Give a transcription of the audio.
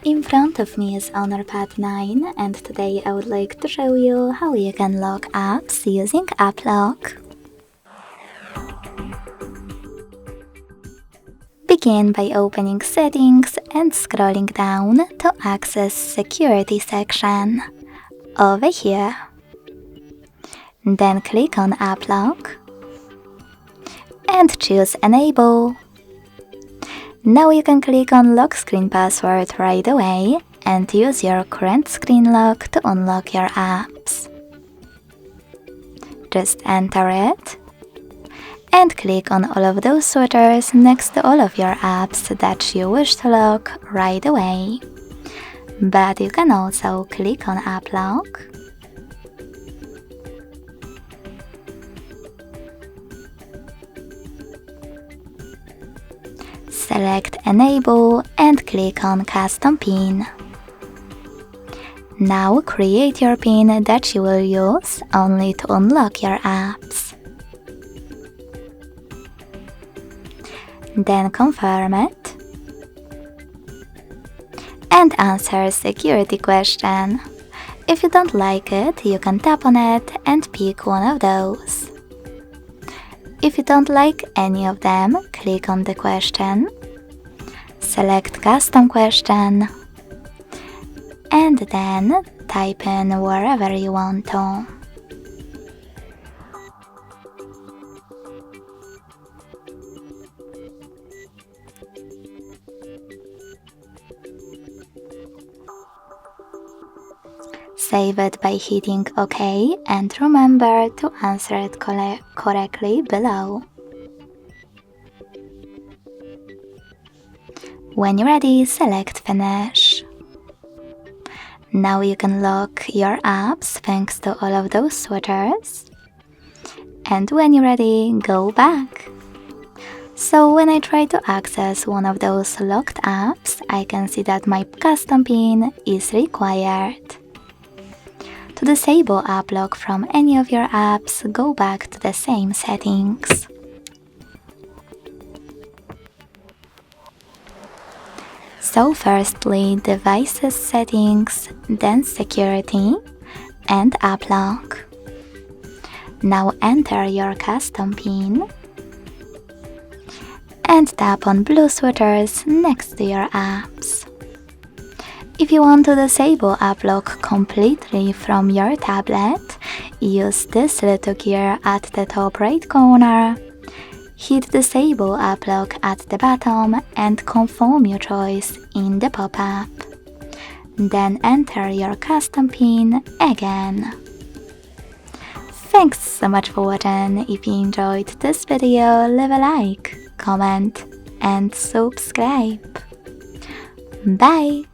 In front of me is Honor Pad 9, and today I would like to show you how you can lock apps using App Lock. Begin by opening Settings and scrolling down to access Security section, over here. Then click on App Lock and choose Enable. Now you can click on Lock Screen Password right away and use your current screen lock to unlock your apps. Just enter it and click on all of those sweaters next to all of your apps that you wish to lock right away. But you can also click on App Lock select Enable and click on Custom PIN. Now create your PIN that you will use only to unlock your apps. Then confirm it and answer security question. If you don't like it, you can tap on it and pick one of those. If you don't like any of them, click on the question, select Custom Question, and then type in wherever you want to. Save it by hitting OK and remember to answer it correctly below. When you're ready, select Finish. Now you can lock your apps thanks to all of those sweaters. And when you're ready, go back. So when I try to access one of those locked apps, I can see that my custom PIN is required. To disable App Lock from any of your apps, go back to the same settings. So firstly, Devices Settings, then Security and App Lock. Now enter your custom PIN and tap on blue sweaters next to your apps. If you want to disable App Lock completely from your tablet, use this little gear at the top right corner. Hit Disable App Lock at the bottom and confirm your choice in the pop-up. Then enter your custom PIN again. Thanks so much for watching. If you enjoyed this video, leave a like, comment and subscribe. Bye!